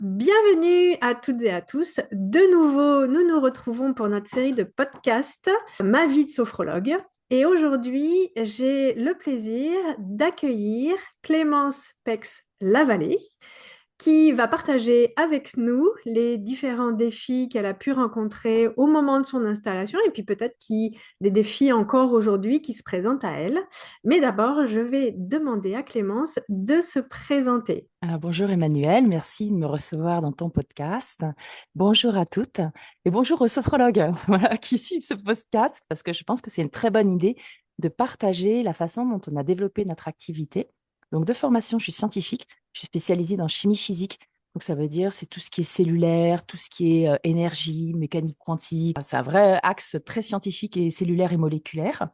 Bienvenue à toutes et à tous. De nouveau, nous nous retrouvons pour notre série de podcasts Ma vie de sophrologue. Et aujourd'hui, j'ai le plaisir d'accueillir Clémence Pex-Lavallée, qui va partager avec nous les différents défis qu'elle a pu rencontrer au moment de son installation et puis peut-être des défis encore aujourd'hui qui se présentent à elle. Mais d'abord, je vais demander à Clémence de se présenter. Alors, bonjour Emmanuel, merci de me recevoir dans ton podcast. Bonjour à toutes et bonjour aux sophrologues voilà, qui suivent ce podcast parce que je pense que c'est une très bonne idée de partager la façon dont on a développé notre activité. Donc, de formation, je suis scientifique, je suis spécialisée dans chimie physique. Donc, ça veut dire c'est tout ce qui est cellulaire, tout ce qui est énergie, mécanique quantique. C'est un vrai axe très scientifique et cellulaire et moléculaire.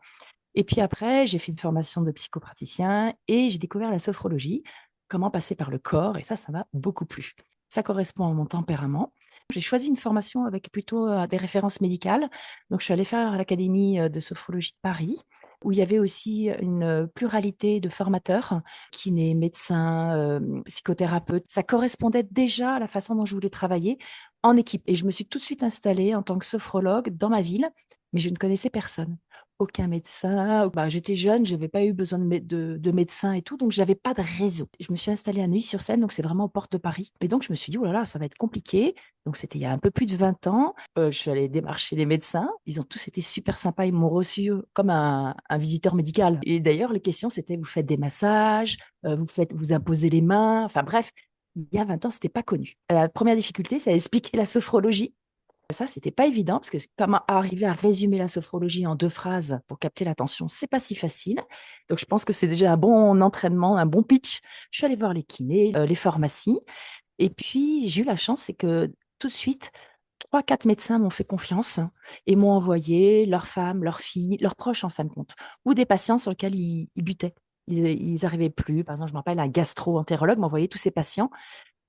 Et puis après, j'ai fait une formation de psychopraticien et j'ai découvert la sophrologie, comment passer par le corps, et ça m'a beaucoup plu. Ça correspond à mon tempérament. J'ai choisi une formation avec plutôt des références médicales. Donc, je suis allée faire à l'Académie de sophrologie de Paris, où il y avait aussi une pluralité de formateurs, kinés, médecins, psychothérapeutes. Ça correspondait déjà à la façon dont je voulais travailler en équipe. Et je me suis tout de suite installée en tant que sophrologue dans ma ville, mais je ne connaissais personne, aucun médecin. Bah, j'étais jeune, je n'avais pas eu besoin de médecin et tout, donc je n'avais pas de réseau. Je me suis installée à Neuilly-sur-Seine, donc c'est vraiment aux portes de Paris. Et donc je me suis dit, oh là là, ça va être compliqué. Donc c'était il y a un peu plus de 20 ans. Je suis allée démarcher les médecins. Ils ont tous été super sympas. Ils m'ont reçu comme un visiteur médical. Et d'ailleurs, les questions, c'était, vous faites des massages, vous imposez les mains. Enfin bref, il y a 20 ans, c'était pas connu. La première difficulté, c'est à expliquer la sophrologie. Ça, c'était pas évident parce que comment arriver à résumer la sophrologie en 2 phrases pour capter l'attention, c'est pas si facile. Donc, je pense que c'est déjà un bon entraînement, un bon pitch. Je suis allée voir les kinés, les pharmacies. Et puis, j'ai eu la chance, c'est que tout de suite, 3, 4 médecins m'ont fait confiance et m'ont envoyé leurs femmes, leurs filles, leurs proches en fin de compte, ou des patients sur lesquels ils butaient. Ils arrivaient plus. Par exemple, je me rappelle, un gastro-entérologue m'envoyait tous ses patients.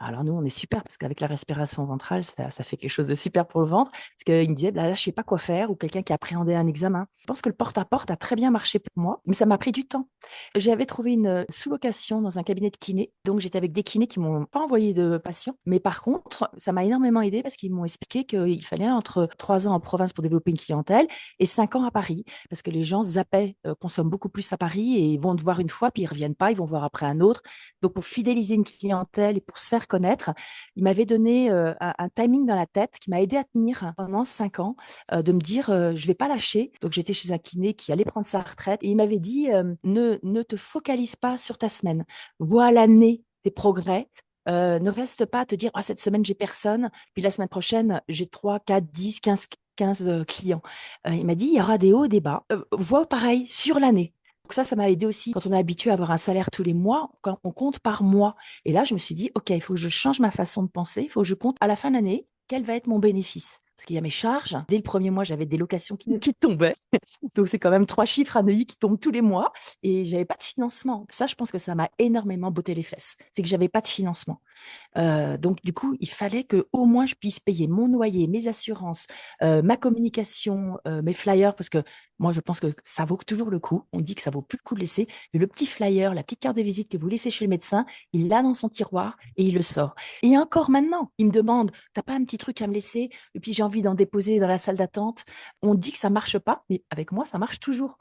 Alors nous, on est super parce qu'avec la respiration ventrale, ça fait quelque chose de super pour le ventre. Parce qu'il me disait, bah là, je sais pas quoi faire, ou quelqu'un qui appréhendait un examen. Je pense que le porte-à-porte a très bien marché pour moi, mais ça m'a pris du temps. J'avais trouvé une sous-location dans un cabinet de kiné. Donc j'étais avec des kinés qui m'ont pas envoyé de patients. Mais par contre, ça m'a énormément aidé parce qu'ils m'ont expliqué qu'il fallait entre 3 ans en province pour développer une clientèle et 5 ans à Paris. Parce que les gens zappaient, consomment beaucoup plus à Paris et ils vont te voir une fois, puis ils reviennent pas, ils vont voir après un autre. Donc, pour fidéliser une clientèle et pour se faire connaître, il m'avait donné un timing dans la tête qui m'a aidé à tenir pendant 5 ans, de me dire, je vais pas lâcher. Donc, j'étais chez un kiné qui allait prendre sa retraite et il m'avait dit, ne te focalise pas sur ta semaine. Vois l'année des progrès. Ne reste pas à te dire, ah, cette semaine, j'ai personne. Puis la semaine prochaine, j'ai 3, 4, 10, 15 clients. Il m'a dit, il y aura des hauts et des bas. Vois pareil sur l'année. Donc ça m'a aidé aussi. Quand on est habitué à avoir un salaire tous les mois, quand on compte par mois. Et là, je me suis dit, OK, il faut que je change ma façon de penser. Il faut que je compte à la fin de l'année, quel va être mon bénéfice. Parce qu'il y a mes charges. Dès le premier mois, j'avais des locations qui tombaient. Donc, c'est quand même 3 chiffres à Neuilly qui tombent tous les mois. Et j'avais pas de financement. Ça, je pense que ça m'a énormément botté les fesses. C'est que j'avais pas de financement. Donc, du coup, il fallait que au moins je puisse payer mon loyer, mes assurances, ma communication, mes flyers, parce que moi, je pense que ça vaut toujours le coup. On dit que ça vaut plus le coup de laisser. Mais le petit flyer, la petite carte de visite que vous laissez chez le médecin, il l'a dans son tiroir et il le sort. Et encore maintenant, il me demande, t'as pas un petit truc à me laisser? Et puis j'ai envie d'en déposer dans la salle d'attente. On dit que ça marche pas, mais avec moi, ça marche toujours.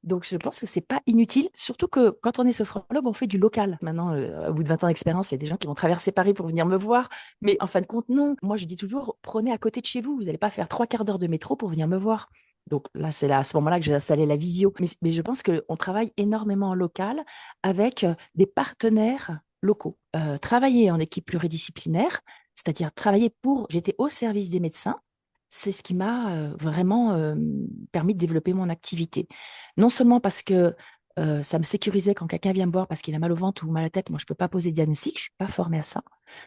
Donc, je pense que c'est pas inutile, surtout que quand on est sophrologue, on fait du local. Maintenant, au bout de 20 ans d'expérience, il y a des gens qui vont traverser Paris pour venir me voir. Mais en fin de compte, non. Moi, je dis toujours, prenez à côté de chez vous. Vous n'allez pas faire 3 quarts d'heure de métro pour venir me voir. Donc là, c'est là, à ce moment-là que j'ai installé la visio. Mais je pense qu'on travaille énormément en local avec des partenaires locaux. Travailler en équipe pluridisciplinaire, c'est-à-dire travailler pour... J'étais au service des médecins. C'est ce qui m'a vraiment permis de développer mon activité. Non seulement parce que ça me sécurisait quand quelqu'un vient me voir parce qu'il a mal au ventre ou mal à la tête, moi je ne peux pas poser de diagnostic, je ne suis pas formée à ça.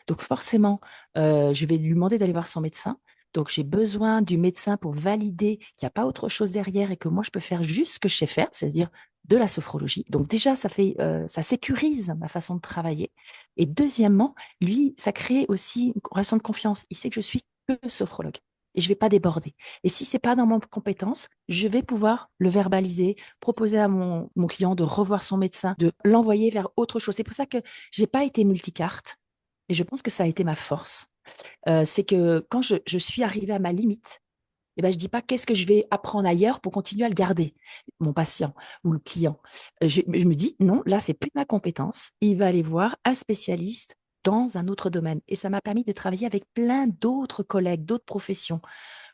Donc forcément, je vais lui demander d'aller voir son médecin. Donc j'ai besoin du médecin pour valider qu'il n'y a pas autre chose derrière et que moi je peux faire juste ce que je sais faire, c'est-à-dire de la sophrologie. Donc déjà, ça sécurise ma façon de travailler. Et deuxièmement, lui, ça crée aussi une relation de confiance. Il sait que je suis que sophrologue et je ne vais pas déborder. Et si c'est pas dans mon compétence, je vais pouvoir le verbaliser, proposer à mon client de revoir son médecin, de l'envoyer vers autre chose. C'est pour ça que j'ai pas été multicarte. Et je pense que ça a été ma force. C'est que quand je suis arrivée à ma limite, eh ben, je ne dis pas qu'est-ce que je vais apprendre ailleurs pour continuer à le garder, mon patient ou le client. Je me dis, non, là, c'est plus ma compétence. Il va aller voir un spécialiste dans un autre domaine. Et ça m'a permis de travailler avec plein d'autres collègues, d'autres professions,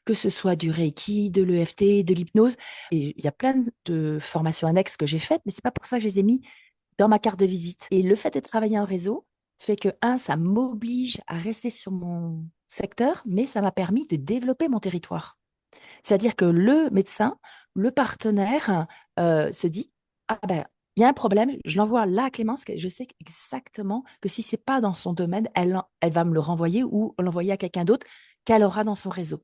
que ce soit du Reiki, de l'EFT, de l'hypnose. Et il y a plein de formations annexes que j'ai faites, mais c'est pas pour ça que je les ai mis dans ma carte de visite. Et le fait de travailler en réseau fait que, un, ça m'oblige à rester sur mon secteur, mais ça m'a permis de développer mon territoire. C'est-à-dire que le médecin, le partenaire se dit, ah ben, il y a un problème, je l'envoie là à Clémence, je sais exactement que si c'est pas dans son domaine, elle va me le renvoyer ou l'envoyer à quelqu'un d'autre qu'elle aura dans son réseau.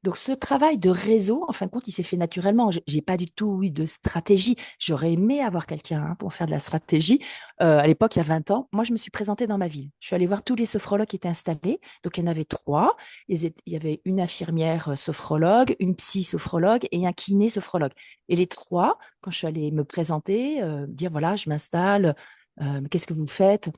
Donc, ce travail de réseau, en fin de compte, il s'est fait naturellement. Je n'ai pas du tout eu de stratégie. J'aurais aimé avoir quelqu'un pour faire de la stratégie. À l'époque, il y a 20 ans, moi, je me suis présentée dans ma ville. Je suis allée voir tous les sophrologues qui étaient installés. Donc, il y en avait trois. Il y avait une infirmière sophrologue, une psy sophrologue et un kiné sophrologue. Et les trois, quand je suis allée me présenter, dire, voilà, je m'installe, qu'est-ce que vous faites?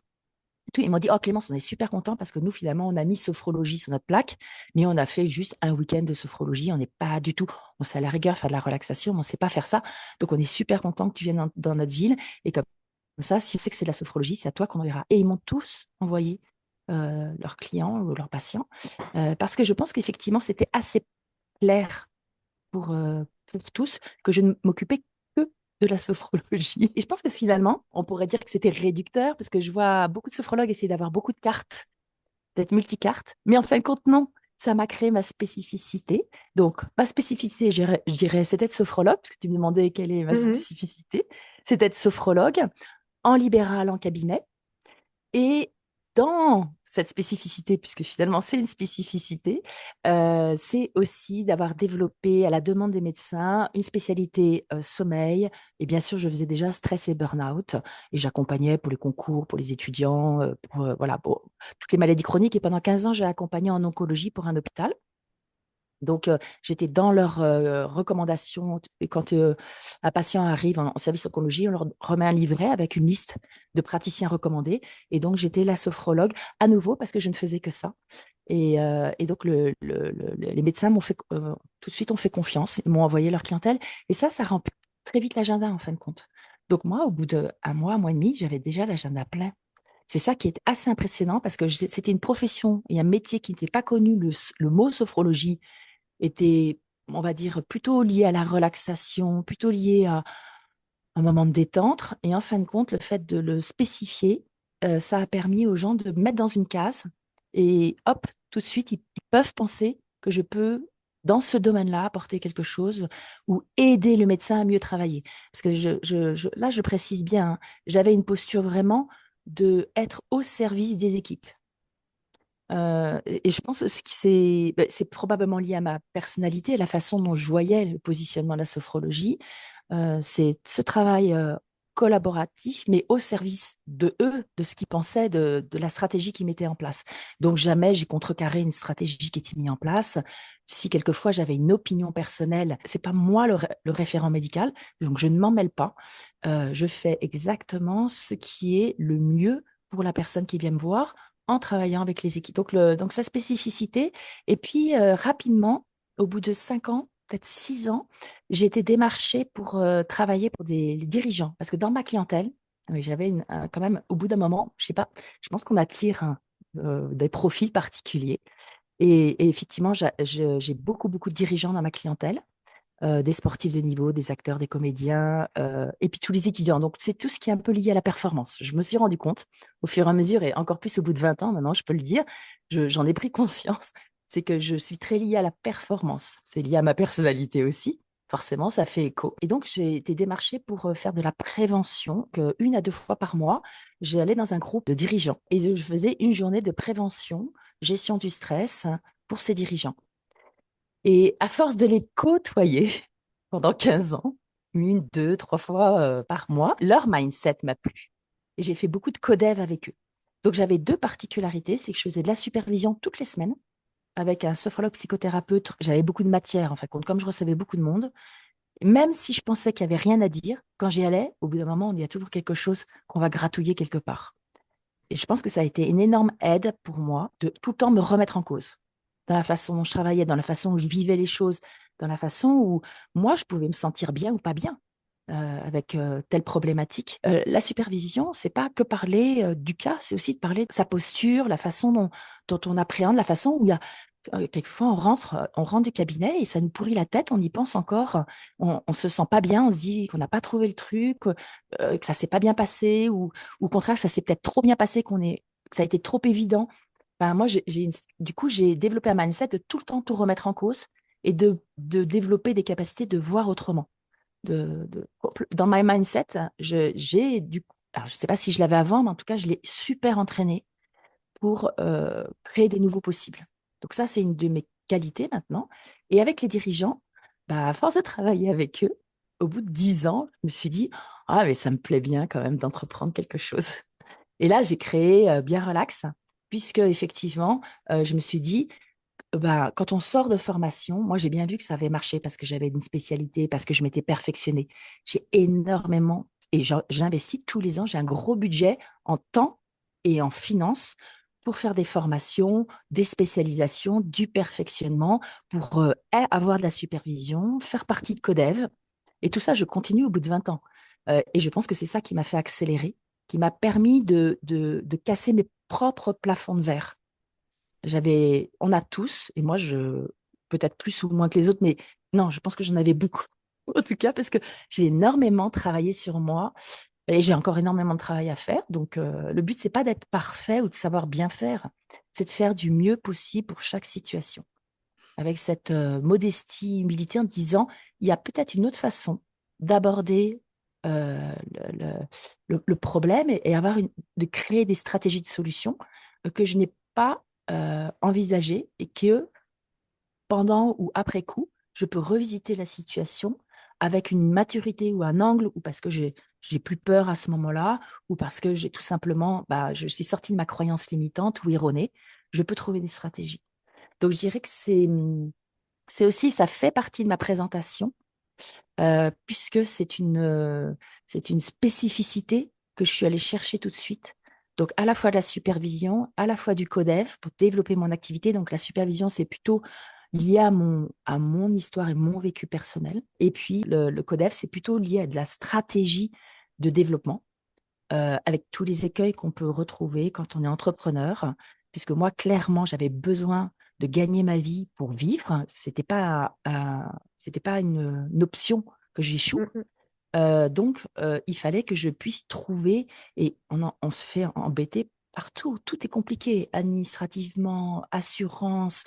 Tout. Ils m'ont dit, oh Clémence, on est super content parce que nous, finalement, on a mis sophrologie sur notre plaque, mais on a fait juste un week-end de sophrologie. On n'est pas du tout, on sait à la rigueur faire de la relaxation, mais on ne sait pas faire ça. Donc, on est super content que tu viennes dans notre ville. Et comme ça, si on sait que c'est de la sophrologie, c'est à toi qu'on enverra. Et ils m'ont tous envoyé leurs clients ou leurs patients parce que je pense qu'effectivement, c'était assez clair pour tous que je ne m'occupais que de la sophrologie. Et je pense que finalement, on pourrait dire que c'était réducteur parce que je vois beaucoup de sophrologues essayer d'avoir beaucoup de cartes, d'être multicartes. Mais en fin de compte, non. Ça m'a créé ma spécificité. Donc, ma spécificité, je dirais, c'est d'être sophrologue, parce que tu me demandais quelle est ma Mhm. spécificité. C'est d'être sophrologue en libéral, en cabinet. Et dans cette spécificité, puisque finalement c'est une spécificité, c'est aussi d'avoir développé à la demande des médecins une spécialité sommeil. Et bien sûr, je faisais déjà stress et burn-out. Et j'accompagnais pour les concours, pour les étudiants, voilà, pour toutes les maladies chroniques. Et pendant 15 ans, j'ai accompagné en oncologie pour un hôpital. Donc, j'étais dans leurs recommandations. Et quand un patient arrive en service oncologie, on leur remet un livret avec une liste de praticiens recommandés. Et donc, j'étais la sophrologue à nouveau parce que je ne faisais que ça. Et donc, les médecins m'ont fait tout de suite ont fait confiance, ils m'ont envoyé leur clientèle. Et ça remplit très vite l'agenda en fin de compte. Donc, moi, au bout d'un mois et demi, j'avais déjà l'agenda plein. C'est ça qui est assez impressionnant parce que c'était une profession et un métier qui n'était pas connu. Le mot sophrologie était, on va dire, plutôt lié à la relaxation, plutôt lié à un moment de détente. Et en fin de compte, le fait de le spécifier, ça a permis aux gens de me mettre dans une case et hop, tout de suite, ils peuvent penser que je peux, dans ce domaine-là, apporter quelque chose ou aider le médecin à mieux travailler. Parce que là, je précise bien, hein, j'avais une posture vraiment de être au service des équipes. Et je pense que c'est probablement lié à ma personnalité, à la façon dont je voyais le positionnement de la sophrologie. C'est ce travail collaboratif, mais au service de eux, de ce qu'ils pensaient, de la stratégie qu'ils mettaient en place. Donc jamais j'ai contrecarré une stratégie qui était mise en place. Si quelquefois j'avais une opinion personnelle, c'est pas moi le référent médical, donc je ne m'en mêle pas. Je fais exactement ce qui est le mieux pour la personne qui vient me voir en travaillant avec les équipes. Donc sa spécificité. Et puis, rapidement, au bout de 5 ans, peut-être 6 ans, j'ai été démarchée pour travailler pour les dirigeants. Parce que dans ma clientèle, oui, j'avais quand même, au bout d'un moment, je sais pas, je pense qu'on attire des profils particuliers. Et effectivement, j'ai beaucoup, beaucoup de dirigeants dans ma clientèle, des sportifs de niveau, des acteurs, des comédiens, et puis tous les étudiants. Donc, c'est tout ce qui est un peu lié à la performance. Je me suis rendu compte au fur et à mesure, et encore plus au bout de 20 ans, maintenant, je peux le dire, j'en ai pris conscience, c'est que je suis très liée à la performance. C'est lié à ma personnalité aussi. Forcément, ça fait écho. Et donc, j'ai été démarchée pour faire de la prévention, que 1 à 2 fois par mois, j'allais dans un groupe de dirigeants et je faisais une journée de prévention, gestion du stress pour ces dirigeants. Et à force de les côtoyer pendant 15 ans, 1, 2, 3 fois par mois, leur mindset m'a plu. Et j'ai fait beaucoup de codev avec eux. Donc j'avais deux particularités, c'est que je faisais de la supervision toutes les semaines avec un sophrologue psychothérapeute. J'avais beaucoup de matière, en fait, comme je recevais beaucoup de monde. Même si je pensais qu'il n'y avait rien à dire, quand j'y allais, au bout d'un moment, il y a toujours quelque chose qu'on va gratouiller quelque part. Et je pense que ça a été une énorme aide pour moi de tout le temps me remettre en cause dans la façon dont je travaillais, dans la façon où je vivais les choses, dans la façon où moi, je pouvais me sentir bien ou pas bien avec telle problématique. La supervision, c'est pas que parler du cas, c'est aussi de parler de sa posture, la façon dont on appréhende, la façon où il y a quelquefois on rentre du cabinet et ça nous pourrit la tête, on y pense encore, on se sent pas bien, on se dit qu'on n'a pas trouvé le truc, que ça s'est pas bien passé ou au contraire, ça s'est peut-être trop bien passé, que ça a été trop évident. Ben, moi, du coup, j'ai développé un mindset de tout le temps tout remettre en cause et de développer des capacités de voir autrement. Dans my mindset, alors je ne sais pas si je l'avais avant, mais en tout cas, je l'ai super entraîné pour créer des nouveaux possibles. Donc ça, c'est une de mes qualités maintenant. Et avec les dirigeants, bah, à force de travailler avec eux, au bout de 10 ans, je me suis dit, ah, mais ça me plaît bien quand même d'entreprendre quelque chose. Et là, j'ai créé Bien Relax, puisque effectivement, je me suis dit, bah, quand on sort de formation, moi, j'ai bien vu que ça avait marché parce que j'avais une spécialité, parce que je m'étais perfectionnée. J'ai énormément, et j'investis tous les ans, j'ai un gros budget en temps et en finances pour faire des formations, des spécialisations, du perfectionnement, pour avoir de la supervision, faire partie de Codev. Et tout ça, je continue au bout de 20 ans. Et je pense que c'est ça qui m'a fait accélérer, qui m'a permis de casser mes propres plafonds de verre. On a tous, et moi, peut-être plus ou moins que les autres, mais non, je pense que j'en avais beaucoup, en tout cas, parce que j'ai énormément travaillé sur moi et j'ai encore énormément de travail à faire. Donc, le but, c'est pas d'être parfait ou de savoir bien faire, c'est de faire du mieux possible pour chaque situation. Avec cette modestie, humilité, en disant, il y a peut-être une autre façon d'aborder le problème et de créer des stratégies de solution que je n'ai pas envisagées et que pendant ou après coup, je peux revisiter la situation avec une maturité ou un angle ou parce que j'ai plus peur à ce moment-là ou parce que j'ai tout simplement, bah, je suis sortie de ma croyance limitante ou erronée, je peux trouver des stratégies. Donc, je dirais que c'est aussi, ça fait partie de ma présentation, puisque c'est une spécificité que je suis allée chercher tout de suite. Donc, à la fois de la supervision, à la fois du codev pour développer mon activité. Donc, la supervision, c'est plutôt lié à mon histoire et mon vécu personnel. Et puis, le codev, c'est plutôt lié à de la stratégie de développement, avec tous les écueils qu'on peut retrouver quand on est entrepreneur. Puisque moi, clairement, j'avais besoin de gagner ma vie pour vivre. C'était pas une option que j'échoue. Mm, Donc, il fallait que je puisse trouver, et on se fait embêter partout. Tout est compliqué, administrativement, assurance,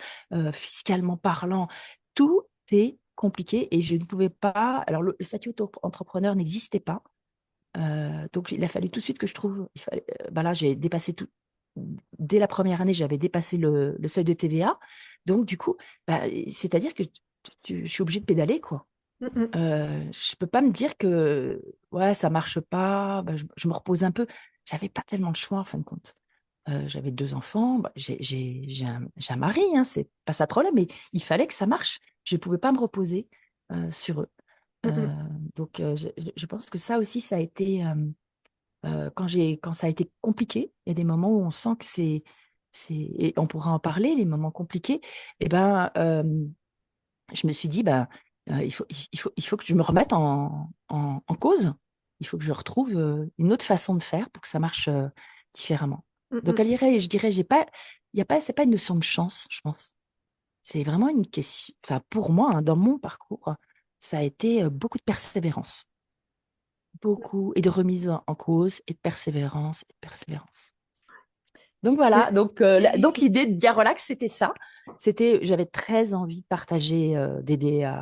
fiscalement parlant. Tout est compliqué et je ne pouvais pas. Alors, le statut auto-entrepreneur n'existait pas. Donc, il a fallu tout de suite que je trouve. Ben là, j'ai dépassé tout. Dès la première année, j'avais dépassé le seuil de TVA. Donc, du coup, bah, c'est-à-dire que je suis obligée de pédaler, quoi. mm, mm, Je peux pas me dire que ouais, ça marche pas, bah, je me repose un peu. J'avais pas tellement le choix, en fin de compte. J'avais 2 enfants, bah, j'ai un mari, hein, c'est pas ça le problème, mais il fallait que ça marche. Je pouvais pas me reposer sur eux. mm, mm. Donc, je pense que ça aussi, ça a été quand ça a été compliqué. Il y a des moments où on sent que et on pourra en parler, les moments compliqués. Et ben, je me suis dit, bah, il faut que je me remette en cause. Il faut que je retrouve une autre façon de faire pour que ça marche différemment. Mm, Donc, mm. je dirais, c'est pas une notion de chance, je pense. C'est vraiment une question, enfin, pour moi, hein, dans mon parcours, ça a été beaucoup de persévérance. Beaucoup, et de remise en cause, et de persévérance, et de persévérance. Donc voilà, Mais- donc l'idée de Bien Relax, c'était ça. J'avais très envie de partager, d'aider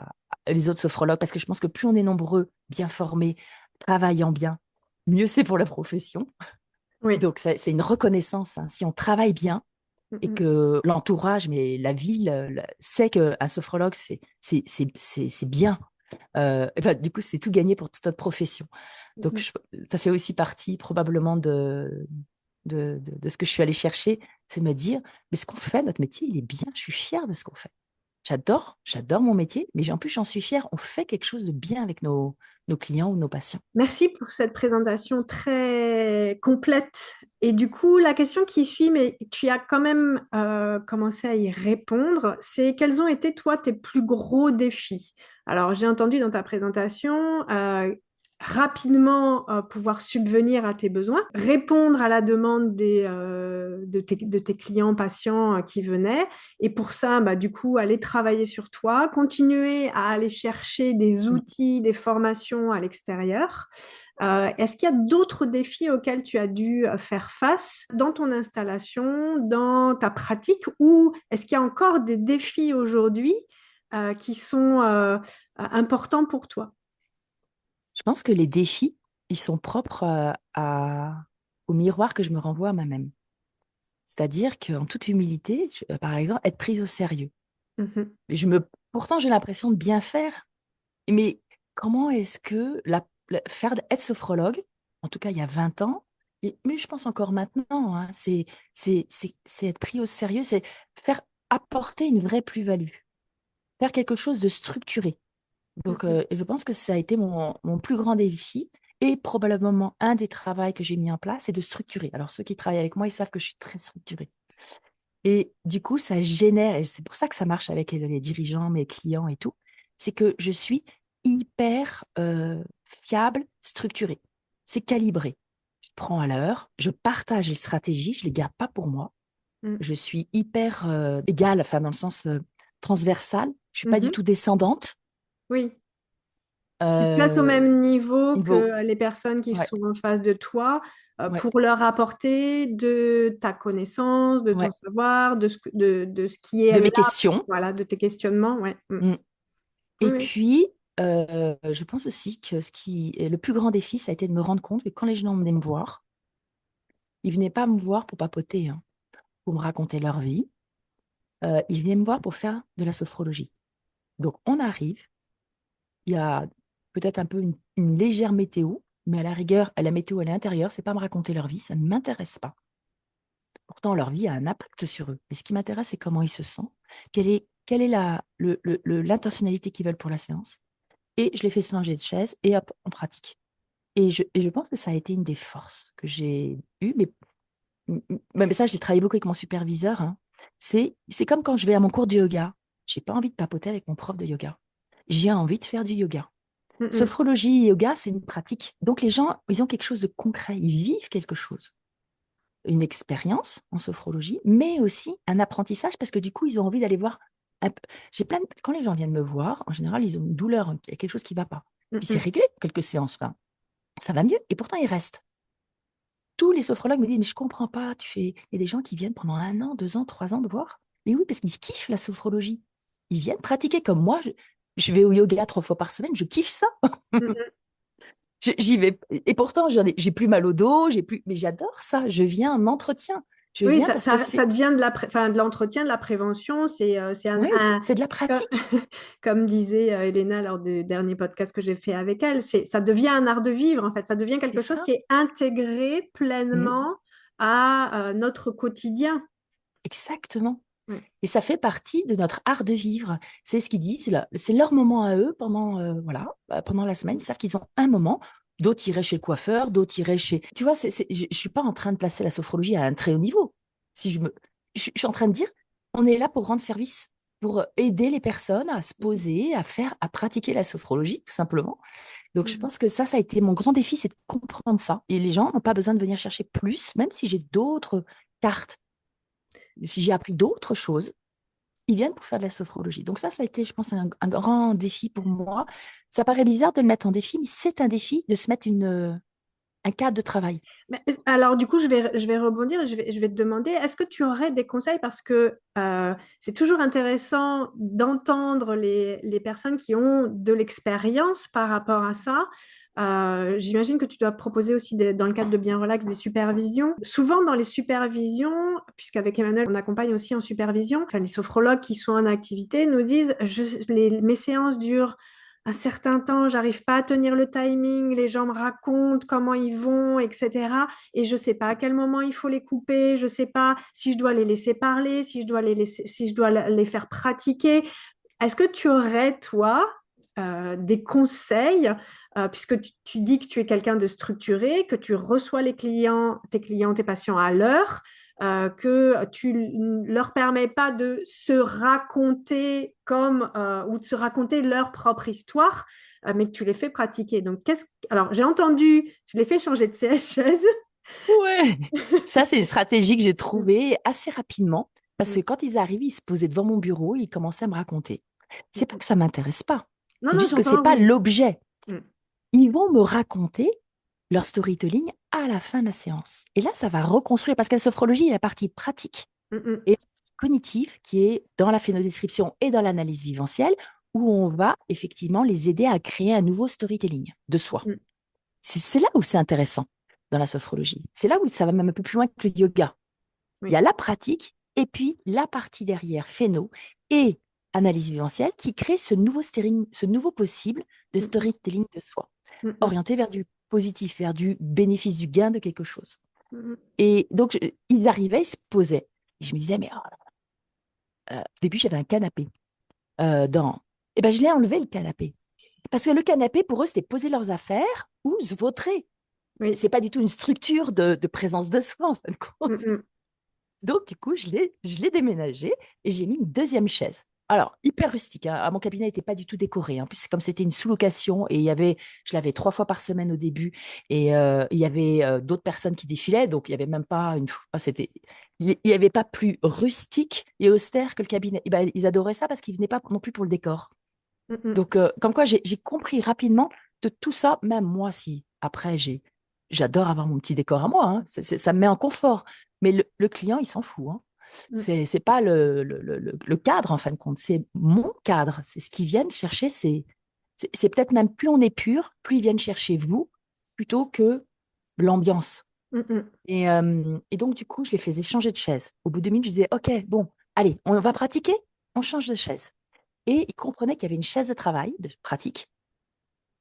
les autres sophrologues, parce que je pense que plus on est nombreux, bien formés, travaillant bien, mieux c'est pour la profession. Oui. Donc c'est une reconnaissance, hein. Si on travaille bien Mm, et mm. que l'entourage, mais la ville sait qu'un sophrologue, c'est bien, et ben, du coup, c'est tout gagné pour toute notre profession. Mm, Donc, mm. ça fait aussi partie probablement de ce que je suis allée chercher, c'est me dire, mais ce qu'on fait, notre métier, il est bien, je suis fière de ce qu'on fait. J'adore mon métier, mais en plus, j'en suis fière. On fait quelque chose de bien avec nos clients ou nos patients. Merci pour cette présentation très est complète. Et du coup, la question qui suit, mais tu as quand même commencé à y répondre, c'est quels ont été, toi, tes plus gros défis? Alors, j'ai entendu dans ta présentation rapidement pouvoir subvenir à tes besoins, répondre à la demande de tes clients, patients qui venaient. Et pour ça, bah, du coup, aller travailler sur toi, continuer à aller chercher des outils, des formations à l'extérieur. Est-ce qu'il y a d'autres défis auxquels tu as dû faire face dans ton installation, dans ta pratique, ou est-ce qu'il y a encore des défis aujourd'hui qui sont importants pour toi? Je pense que les défis, ils sont propres au miroir que je me renvoie à moi-même. C'est-à-dire qu'en toute humilité, par exemple, être prise au sérieux. Mhm, Pourtant, j'ai l'impression de bien faire, mais comment est-ce que être sophrologue, en tout cas il y a 20 ans, mais je pense encore maintenant, hein, c'est être pris au sérieux, c'est faire apporter une vraie plus-value, faire quelque chose de structuré. Donc, mhm, je pense que ça a été mon plus grand défi et probablement un des travaux que j'ai mis en place, c'est de structurer. Alors, ceux qui travaillent avec moi, ils savent que je suis très structurée. Et du coup, ça génère, et c'est pour ça que ça marche avec les dirigeants, mes clients et tout, c'est que je suis hyper fiable, structurée. C'est calibré. Je prends à l'heure, je partage les stratégies, je ne les garde pas pour moi. mhm, Je suis hyper égale, enfin dans le sens transversal. Je suis pas du mhm. tout descendante. Oui, tu te places au Euh, même niveau Niveau, que les personnes qui ouais, sont en face de toi ouais, pour leur apporter de ta connaissance, de ton ouais. savoir, de ce qui est De mes là, questions. voilà, de tes questionnements. Ouais. Mm. Mm. Oui, Et oui. puis, je pense aussi que ce qui est le plus grand défi, ça a été de me rendre compte que quand les gens venaient me voir, ils venaient pas me voir pour papoter, hein, pour me raconter leur vie. Ils venaient me voir pour faire de la sophrologie. Donc, on arrive, il y a peut-être un peu une légère météo, mais à la rigueur, la météo à l'intérieur, c'est pas me raconter leur vie, ça ne m'intéresse pas. Pourtant, leur vie a un impact sur eux. Mais ce qui m'intéresse, c'est comment ils se sentent, quelle est l'intentionnalité qu'ils veulent pour la séance. Et je les fais changer de chaise et hop, on pratique. Et je pense que ça a été une des forces que j'ai eues, mais ça, je l'ai travaillé beaucoup avec mon superviseur, hein. C'est comme quand je vais à mon cours de yoga. J'ai pas envie de papoter avec mon prof de yoga. J'ai envie de faire du yoga. Mm, mm, Sophrologie et yoga, c'est une pratique. Donc les gens, ils ont quelque chose de concret, ils vivent quelque chose. Une expérience en sophrologie, mais aussi un apprentissage parce que du coup, ils ont envie d'aller voir un peu. Quand les gens viennent me voir, en général, ils ont une douleur, il y a quelque chose qui ne va pas. mm, Puis c'est mm. réglé, quelques séances, enfin, ça va mieux, et pourtant ils restent. Tous les sophrologues me disent, mais je comprends pas, il y a des gens qui viennent pendant 1 an, 2 ans, 3 ans de voir. Mais oui, parce qu'ils kiffent la sophrologie. Ils viennent pratiquer comme moi. Je vais au yoga 3 fois par semaine, je kiffe ça. Mm, mm. J'y vais. Et pourtant, j'ai plus mal au dos, mais j'adore ça. Je viens en entretien. Je Oui, viens parce que ça devient enfin, de l'entretien, de la prévention. C'est oui, c'est de la pratique. comme disait Elena lors du dernier podcast que j'ai fait avec elle, ça devient un art de vivre, en fait. Ça devient C'est quelque chose ça. qui est intégré Mm. pleinement à notre quotidien. Exactement. Ouais. Et ça fait partie de notre art de vivre. C'est ce qu'ils disent, là. C'est leur moment à eux pendant, voilà, pendant la semaine. Ils savent qu'ils ont un moment. D'autres iraient chez le coiffeur, d'autres iraient chez. Tu vois, je ne suis pas en train de placer la sophrologie à un très haut niveau. Si je suis en train de dire, on est là pour rendre service, pour aider les personnes à se poser, à pratiquer la sophrologie, tout simplement. Donc, je Mhm. pense que ça a été mon grand défi, c'est de comprendre ça. Et les gens n'ont pas besoin de venir chercher plus, même si j'ai d'autres cartes, si j'ai appris d'autres choses, ils viennent pour faire de la sophrologie. Donc ça a été, je pense, un grand défi pour moi. Ça paraît bizarre de le mettre en défi, mais c'est un défi de se mettre un cadre de travail. Alors, du coup, je vais rebondir et je vais te demander, est-ce que tu aurais des conseils parce que c'est toujours intéressant d'entendre les personnes qui ont de l'expérience par rapport à ça. J'imagine que tu dois proposer aussi dans le cadre de Bien Relax des supervisions. Souvent dans les supervisions, puisqu'avec Emmanuel on accompagne aussi en supervision, enfin, les sophrologues qui sont en activité nous disent mes séances durent un certain temps, j'arrive pas à tenir le timing, les gens me racontent comment ils vont, etc. Et je sais pas à quel moment il faut les couper, je sais pas si je dois les laisser parler, si je dois les faire pratiquer. Est-ce que tu aurais, toi, des conseils, puisque tu dis que tu es quelqu'un de structuré, que tu reçois tes clients, tes patients à l'heure, que tu ne leur permets pas de se raconter ou de se raconter leur propre histoire, mais que tu les fais pratiquer. Donc, alors, j'ai entendu, je les fais changer de chaise. Ouais. Ça, c'est une stratégie que j'ai Mm, trouvée assez rapidement parce mm, que quand ils arrivent, ils se posaient devant mon bureau, ils commençaient à me raconter. C'est pas mm. que ça m'intéresse pas, Non, c'est non, juste que c'est j'entends, pas oui. l'objet. Mm, Ils vont me raconter leur storytelling à la fin de la séance. Et là, ça va reconstruire parce que la sophrologie, il y a la partie pratique mm, mm, et la partie cognitive qui est dans la phénodescription et dans l'analyse viventielle où on va effectivement les aider à créer un nouveau storytelling de soi. mm. C'est là où c'est intéressant dans la sophrologie. C'est là où ça va même un peu plus loin que le yoga. Il y Oui. a la pratique et puis la partie derrière, phéno et analyse viventielle, qui crée ce nouveau possible de Mm, mm, storytelling de soi, mm, mm, orienté vers du positif, vers du bénéfice, du gain de quelque chose. mm, Et donc, ils arrivaient, ils se posaient. Et je me disais, mais oh là là. Au début, j'avais un canapé. Dans... Et ben, je l'ai enlevé, le canapé. Parce que le canapé, pour eux, c'était poser leurs affaires ou se vautrer. oui. C'est pas du tout une structure de présence de soi, en fin de Mm, compte. mm. Donc, du coup, je l'ai déménagé et j'ai mis une deuxième chaise. Alors, hyper rustique, hein. Mon cabinet n'était pas du tout décoré. En plus, comme c'était une sous-location et je l'avais 3 fois par semaine au début et il y avait d'autres personnes qui défilaient. Donc, il n'y avait même pas une fois, il n'y avait pas plus rustique et austère que le cabinet. Et ben, ils adoraient ça parce qu'ils ne venaient pas non plus pour le décor. Mm, mm. Donc, comme quoi, j'ai compris rapidement de tout ça, même moi, si après, j'adore avoir mon petit décor à moi, hein. Ça me met en confort. Mais le client, il s'en fout, hein. Mm, C'est pas le cadre, en fin de compte, c'est mon cadre. C'est ce qu'ils viennent chercher. C'est peut-être même plus on est pur, plus ils viennent chercher vous, plutôt que l'ambiance. mm, mm. Et donc, du coup, je les faisais changer de chaise. Au bout de 2 minutes, je disais, OK, bon, allez, on va pratiquer, on change de chaise. Et ils comprenaient qu'il y avait une chaise de travail, de pratique,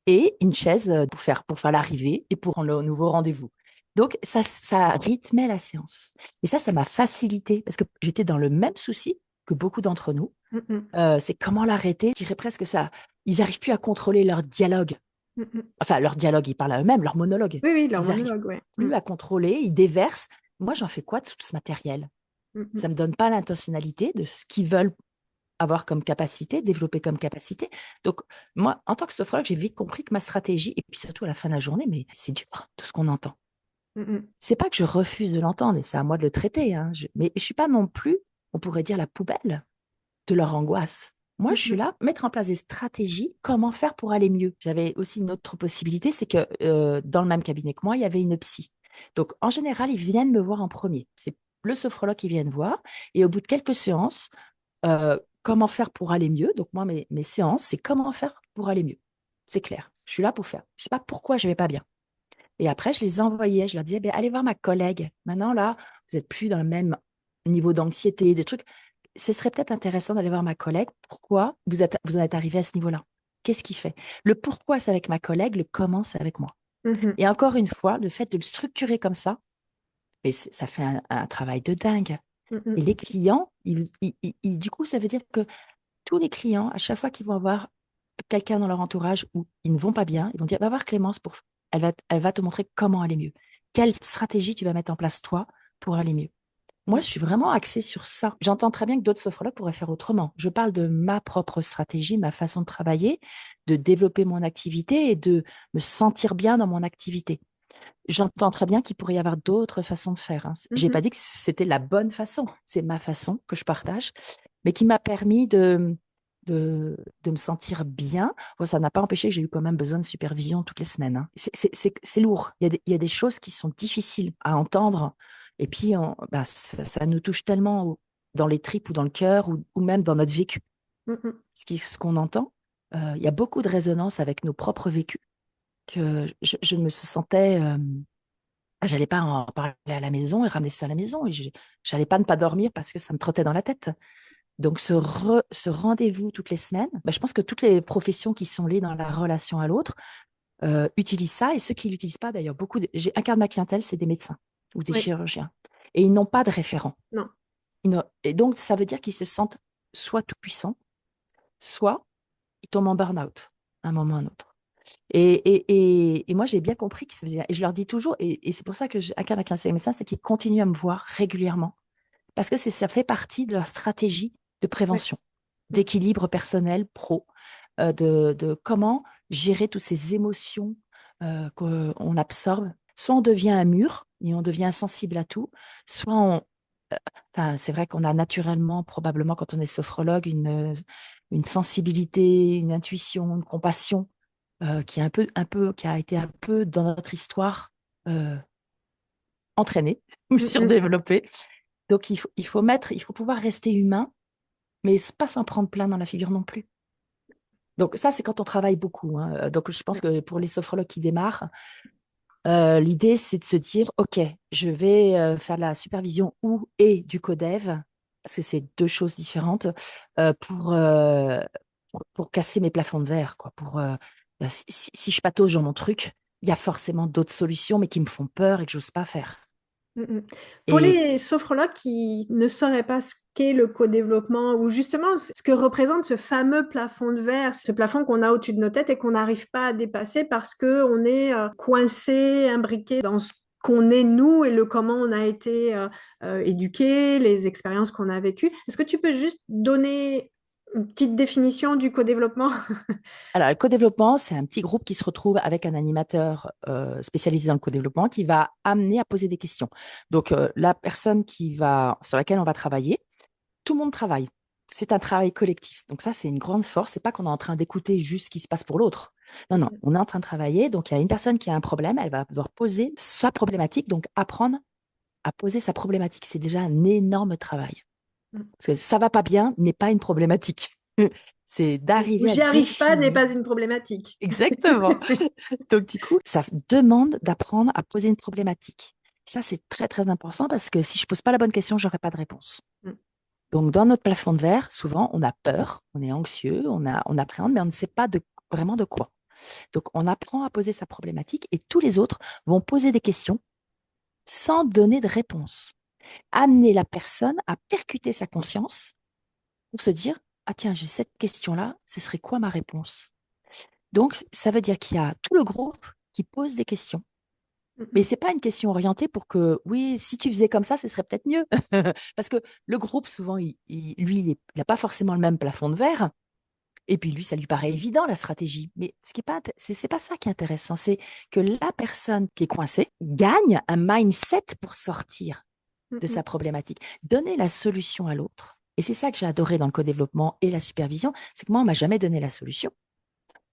et une chaise pour faire l'arrivée et pour le nouveau rendez-vous. Donc, ça rythmait la séance. Et ça m'a facilité parce que j'étais dans le même souci que beaucoup d'entre nous. Mm, mm, C'est comment l'arrêter. Je dirais presque ça. Ils n'arrivent plus à contrôler leur dialogue. mm, mm. Enfin, leur dialogue, ils parlent à eux-mêmes, leur monologue. Oui, oui, leur Ils n'arrivent monologue, ouais. Mm, plus à contrôler, ils déversent. Moi, j'en fais quoi de tout ce matériel? mm, mm, Ça ne me donne pas l'intentionnalité de ce qu'ils veulent avoir comme capacité, développer comme capacité. Donc, moi, en tant que sophrologue, j'ai vite compris que ma stratégie, et puis surtout à la fin de la journée, mais c'est dur, tout ce qu'on entend. mm, mm, C'est pas que je refuse de l'entendre, et c'est à moi de le traiter, hein. Mais je suis pas non plus, on pourrait dire, la poubelle de leur angoisse. Moi, mm, je suis mm. là, mettre en place des stratégies, comment faire pour aller mieux. J'avais aussi une autre possibilité, c'est que dans le même cabinet que moi, il y avait une psy. Donc, en général, ils viennent me voir en premier. C'est le sophrologue qui vient voir, et au bout de quelques séances, comment faire pour aller mieux. Donc, moi, mes séances, c'est comment faire pour aller mieux. C'est clair. Je suis là pour faire. Je ne sais pas pourquoi je ne vais pas bien. Et après, je les envoyais. Je leur disais, ben, allez voir ma collègue. Maintenant, là, vous n'êtes plus dans le même niveau d'anxiété, des trucs. Ce serait peut-être intéressant d'aller voir ma collègue. Pourquoi vous en êtes arrivé à ce niveau-là? Qu'est-ce qui fait? Le pourquoi, c'est avec ma collègue. Le comment, c'est avec moi. Mhm, Et encore une fois, le fait de le structurer comme ça, mais ça fait un travail de dingue. mm, Et mm, les clients, du coup, ça veut dire que tous les clients, à chaque fois qu'ils vont avoir quelqu'un dans leur entourage où ils ne vont pas bien, ils vont dire, va voir Clémence, elle va te montrer comment aller mieux. Quelle stratégie tu vas mettre en place, toi, pour aller mieux. Moi, mm, je suis vraiment axée sur ça. J'entends très bien que d'autres sophrologues pourraient faire autrement. Je parle de ma propre stratégie, ma façon de travailler, de développer mon activité et de me sentir bien dans mon activité. J'entends très bien qu'il pourrait y avoir d'autres façons de faire, hein. J'ai mhm, pas dit que c'était la bonne façon. C'est ma façon que je partage, mais qui m'a permis de me sentir bien. Bon, ça n'a pas empêché que j'ai eu quand même besoin de supervision toutes les semaines, hein. C'est lourd. Il y a des choses qui sont difficiles à entendre. Et puis, ça nous touche tellement dans les tripes ou dans le cœur ou même dans notre vécu. mm, mm. Ce qu'on entend, il y a beaucoup de résonance avec nos propres vécus que je me sentais. J'allais pas en parler à la maison et ramener ça à la maison. Et j'allais pas ne pas dormir parce que ça me trottait dans la tête. Donc, ce rendez-vous toutes les semaines, je pense que toutes les professions qui sont liées dans la relation à l'autre utilisent ça. Et ceux qui l'utilisent pas, d'ailleurs, un quart de ma clientèle, c'est des médecins ou des Oui, chirurgiens. Et ils n'ont pas de référent. non. Et donc, ça veut dire qu'ils se sentent soit tout puissants, soit ils tombent en burn-out. à un moment ou à un autre. Et moi, j'ai bien compris que ça faisait, et je leur dis toujours, et c'est pour ça que à avec un médecin, c'est qu'ils continuent à me voir régulièrement, parce que ça fait partie de leur stratégie de Ouais. prévention, Mm. d'équilibre personnel, pro, de comment gérer toutes ces émotions qu'on absorbe. Soit on devient un mur et on devient insensible à tout, soit enfin, c'est vrai qu'on a naturellement, probablement, quand on est sophrologue, une sensibilité, une intuition, une compassion qui est qui a été un peu dans notre histoire euh, entraînée ou Mm, mm. surdéveloppée. Donc il faut pouvoir rester humain, mais pas s'en prendre plein dans la figure non plus. Donc ça, c'est quand on travaille beaucoup, hein. Donc je pense Ouais. que pour les sophrologues qui démarrent, l'idée c'est de se dire, ok, je vais faire de la supervision ou et du codev, parce que c'est deux choses différentes, euh, pour, euh, pour casser mes plafonds de verre, quoi. Si je patauge dans mon truc, il y a forcément d'autres solutions, mais qui me font peur et que j'ose pas faire. Mm, mm. Pour Et les sophrologues qui ne sauraient pas ce qu'est le co-développement ou justement ce que représente ce fameux plafond de verre, ce plafond qu'on a au-dessus de nos têtes et qu'on n'arrive pas à dépasser parce qu'on est coincé, imbriqué dans ce qu'on est nous et le comment on a été éduqué, les expériences qu'on a vécues. Est-ce que tu peux juste donner une petite définition du co-développement? alors, le co-développement, c'est un petit groupe qui se retrouve avec un animateur spécialisé dans le co-développement qui va amener à poser des questions. Donc, la personne sur laquelle on va travailler, tout le monde travaille. C'est un travail collectif. Donc, ça, c'est une grande force. C'est pas qu'on est en train d'écouter juste ce qui se passe pour l'autre. Non, non, on est en train de travailler. Donc, il y a une personne qui a un problème, elle va devoir poser sa problématique, donc apprendre à poser sa problématique. C'est déjà un énorme travail. Parce que ça va pas bien n'est pas une problématique. C'est Ou d'arriver à j'y arrive pas n'est définir. pas une problématique. Exactement. Donc, du coup, ça demande d'apprendre à poser une problématique. Ça, c'est très, très important parce que si je pose pas la bonne question, j'aurai pas de réponse. Donc, dans notre plafond de verre, souvent, on a peur, on est anxieux, on appréhende, mais on ne sait pas vraiment de quoi. Donc, on apprend à poser sa problématique et tous les autres vont poser des questions sans donner de réponse. Amener la personne à percuter sa conscience pour se dire, ah tiens, j'ai cette question-là, ce serait quoi ma réponse? Donc, ça veut dire qu'il y a tout le groupe qui pose des questions. Mais c'est pas une question orientée pour que, oui, si tu faisais comme ça, ce serait peut-être mieux. Parce que le groupe, souvent, lui, il n'a pas forcément le même plafond de verre. Et puis, lui, ça lui paraît évident, la stratégie. Mais ce qui est pas, c'est pas ça qui est intéressant. C'est que la personne qui est coincée gagne un mindset pour sortir de sa problématique. Donner la solution à l'autre. Et c'est ça que j'ai adoré dans le co-développement et la supervision. C'est que moi, on m'a jamais donné la solution.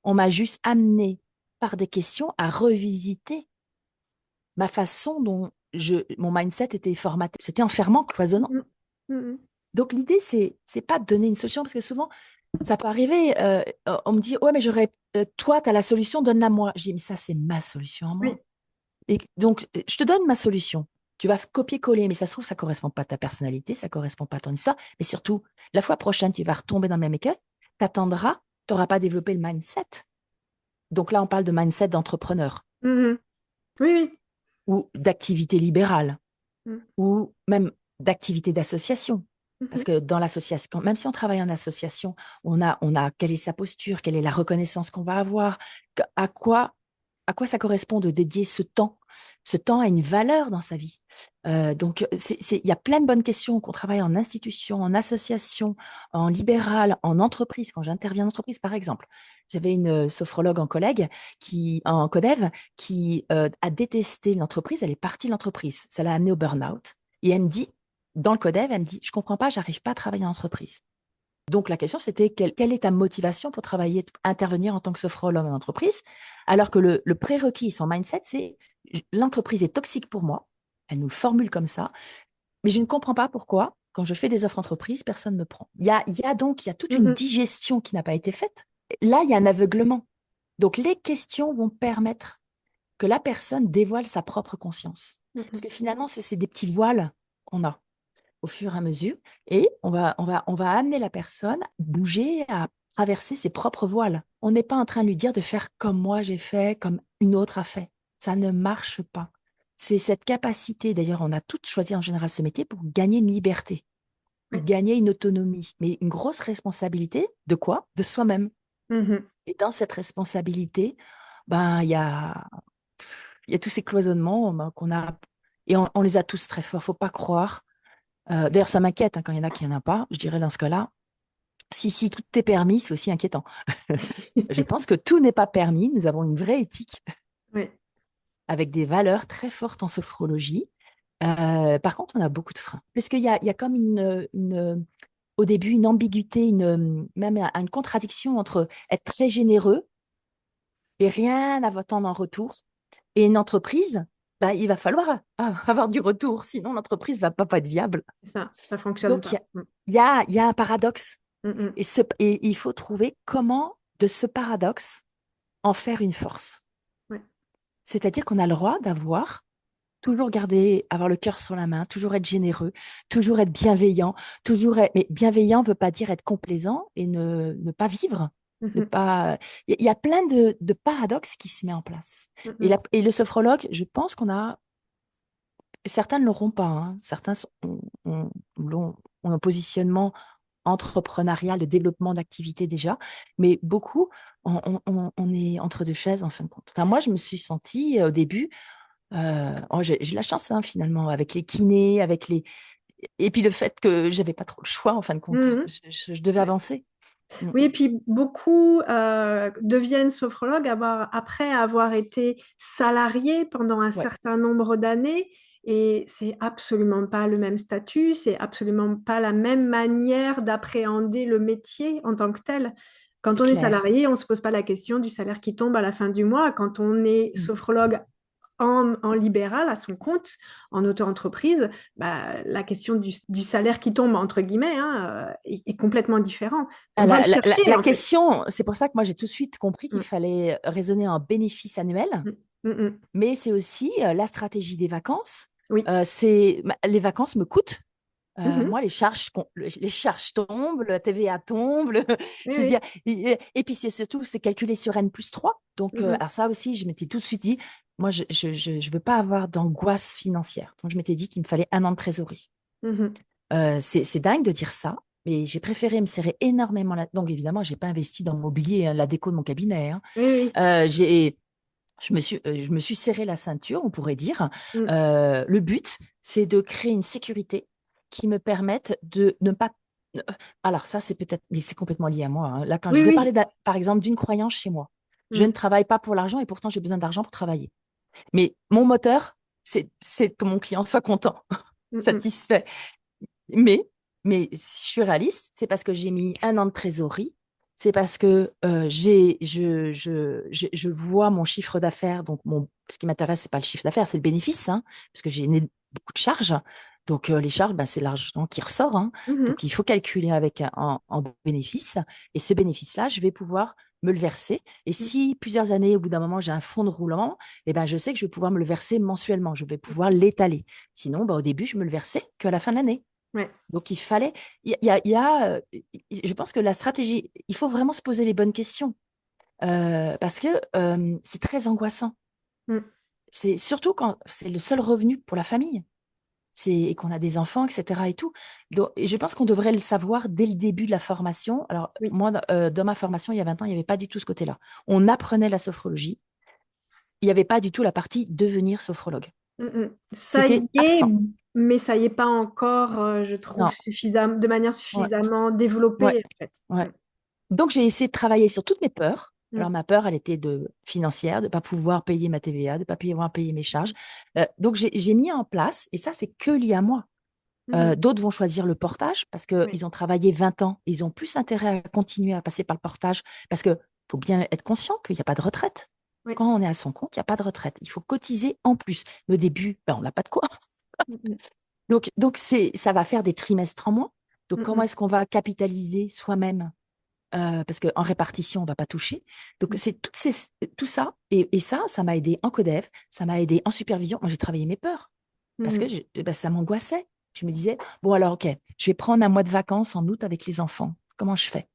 On m'a juste amené par des questions à revisiter ma façon dont mon mindset était formaté. C'était enfermant, cloisonnant. Donc l'idée, c'est pas de donner une solution, parce que souvent, ça peut arriver, on me dit, ouais, mais toi, tu as la solution, donne-la moi. Je dis, mais ça, c'est ma solution à moi. Oui. Et donc, je te donne ma solution. Tu vas copier-coller, mais ça se trouve, ça correspond pas à ta personnalité, ça correspond pas à ton histoire. Mais surtout, la fois prochaine, tu vas retomber dans le même écueil, t'attendras, tu n'auras pas développé le mindset. Donc là, on parle de mindset d'entrepreneur Oui, oui. ou d'activité libérale Mm. ou même d'activité d'association. Parce Mhm. que dans l'association, même si on travaille en association, on a quelle est sa posture, quelle est la reconnaissance qu'on va avoir, à quoi, à quoi ça correspond de dédier ce temps. Ce temps a une valeur dans sa vie. Donc, il y a plein de bonnes questions qu'on travaille en institution, en association, en libéral, en entreprise. Quand j'interviens en entreprise, par exemple, j'avais une sophrologue en codev qui a détesté l'entreprise. Elle est partie de l'entreprise. Ça l'a amenée au burn-out. Et elle me dit, dans le codev, elle me dit, je comprends pas, j'arrive pas à travailler en entreprise. Donc, la question, c'était quelle est ta motivation pour travailler, intervenir en tant que sophrologue en entreprise, alors que le prérequis, son mindset, c'est l'entreprise est toxique pour moi. Elle nous le formule comme ça, mais je ne comprends pas pourquoi, quand je fais des offres entreprises, personne ne me prend. Il y a toute une Mhm. digestion qui n'a pas été faite. Là, il y a un aveuglement. Donc, les questions vont permettre que la personne dévoile sa propre conscience. Parce Mhm. que finalement, c'est des petits voiles qu'on a au fur et à mesure, et on va amener la personne à bouger, à traverser ses propres voiles. On n'est pas en train de lui dire de faire comme moi j'ai fait, comme une autre a fait. Ça ne marche pas. C'est cette capacité, d'ailleurs, on a toutes choisi en général ce métier pour gagner une liberté, Oui. gagner une autonomie, mais une grosse responsabilité de quoi? De soi-même. Mhm. Et dans cette responsabilité, ben, il y a tous ces cloisonnements ben, qu'on a, et on les a tous très forts, faut pas croire. D'ailleurs, ça m'inquiète quand il y en a qui n'en a pas. Je dirais dans ce cas-là, si tout est permis, c'est aussi inquiétant. Je pense que tout n'est pas permis. Nous avons une vraie éthique Ouais, avec des valeurs très fortes en sophrologie. Par contre, on a beaucoup de freins. Parce qu'il y a comme au début, une ambiguïté, même une contradiction entre être très généreux et rien à attendre en retour. Et une entreprise, bah, il va falloir avoir du retour, sinon l'entreprise va pas être viable. c'est ça, ça fonctionne Donc, pas. il y a un paradoxe. Mhm. Et il faut trouver comment, de ce paradoxe, en faire une force. Ouais, C'est-à-dire qu'on a le droit d'avoir, toujours garder, avoir le cœur sur la main, toujours être généreux, toujours être bienveillant, Mais bienveillant ne veut pas dire être complaisant et ne pas vivre. Ne mhm. pas... Il y a plein de paradoxes qui se mettent en place. Mhm. Et le sophrologue, je pense qu'on a certains ne l'auront pas, hein. Certains ont un positionnement entrepreneurial, de développement d'activité déjà, mais beaucoup, on est entre deux chaises en fin de compte. Enfin, moi, je me suis sentie au début, j'ai eu la chance hein, finalement, avec les kinés, et puis le fait que j'avais pas trop le choix en fin de compte. Mhm. Je devais Ouais. avancer. Mm. Oui, et puis beaucoup deviennent sophrologues après avoir été salariés pendant un Ouais, certain nombre d'années. Et c'est absolument pas le même statut, c'est absolument pas la même manière d'appréhender le métier en tant que tel. Quand c'est on est clair. salarié, on ne se pose pas la question du salaire qui tombe à la fin du mois. Quand on est Mm. sophrologue en libéral, à son compte, en auto-entreprise, bah, la question du salaire qui tombe, entre guillemets, hein, est complètement différent. Ah, On va le chercher, la en fait. question, c'est pour ça que moi j'ai tout de suite compris qu'il Mm, fallait raisonner en bénéfice annuel. mm, mm, mm. Mais c'est aussi la stratégie des vacances. Oui. Les vacances me coûtent. Mhm. Moi, les charges tombent, le TVA tombe. Oui, Je veux dire, oui. et puis c'est surtout, c'est calculé sur N+3. Donc, Mhm. alors ça aussi, je m'étais tout de suite dit, moi, je veux pas avoir d'angoisse financière. Donc, je m'étais dit qu'il me fallait un an de trésorerie. Mhm. C'est dingue de dire ça, mais j'ai préféré me serrer énormément là. Donc, évidemment, j'ai pas investi dans le mobilier, hein, la déco de mon cabinet, hein. Oui, oui. J'ai je me suis serré la ceinture, on pourrait dire. Mm. Le but, c'est de créer une sécurité qui me permette de ne pas. Alors, ça, c'est peut-être, mais c'est complètement lié à moi, hein. Là, quand Oui, je vais parler, oui. par exemple, d'une croyance chez moi, je Mm. ne travaille pas pour l'argent et pourtant, j'ai besoin d'argent pour travailler. Mais mon moteur, c'est que mon client soit content, Mm, mm. satisfait. Mais, mais si je suis réaliste, c'est parce que j'ai mis un an de trésorerie. C'est parce que je vois mon chiffre d'affaires. Donc, ce qui m'intéresse, c'est pas le chiffre d'affaires, c'est le bénéfice, hein, parce que j'ai beaucoup de charges. Donc, les charges, bah, c'est l'argent qui ressort, hein. Mhm. Donc, il faut calculer avec en bénéfice. Et ce bénéfice-là, je vais pouvoir me le verser. Et Mm. si plusieurs années, au bout d'un moment, j'ai un fonds de roulement, eh ben, je sais que je vais pouvoir me le verser mensuellement. Je vais pouvoir l'étaler. Sinon, bah, au début, je me le versais qu'à la fin de l'année. Ouais. Donc, je pense que la stratégie, il faut vraiment se poser les bonnes questions parce que c'est très angoissant. Mm. C'est surtout quand c'est le seul revenu pour la famille et qu'on a des enfants, etc. et tout. Donc, et je pense qu'on devrait le savoir dès le début de la formation. Alors, Oui. moi, dans ma formation, il y a 20 ans, il n'y avait pas du tout ce côté-là. On apprenait la sophrologie. Il n'y avait pas du tout la partie devenir sophrologue. Mm, mm. Ça C'était y est, absent. mais ça y est pas encore, je trouve, Non. de manière Ouais. suffisamment Ouais. développée, en fait. Ouais. Mm. Donc, j'ai essayé de travailler sur toutes mes peurs. Mm. Alors, ma peur, elle était financière, de ne pas pouvoir payer ma TVA, de ne pas pouvoir payer mes charges. Donc, j'ai mis en place, et ça, c'est que lié à moi. Mhm. D'autres vont choisir le portage parce Oui. qu'ils ont travaillé 20 ans. Ils ont plus intérêt à continuer à passer par le portage parce qu'il faut bien être conscient qu'il n'y a pas de retraite. Oui. Quand on est à son compte, il n'y a pas de retraite. Il faut cotiser en plus. Mais au début, ben, on n'a pas de quoi. Mm, mm. Donc ça va faire des trimestres en moins. Donc, Mm, comment mm. est-ce qu'on va capitaliser soi-même parce qu'en répartition, on ne va pas toucher. Donc, c'est tout ça. Et ça m'a aidé en codev, ça m'a aidé en supervision. Moi, j'ai travaillé mes peurs parce que Mm. ben, ça m'angoissait. Je me disais, bon, alors, OK, je vais prendre un mois de vacances en août avec les enfants. Comment je fais?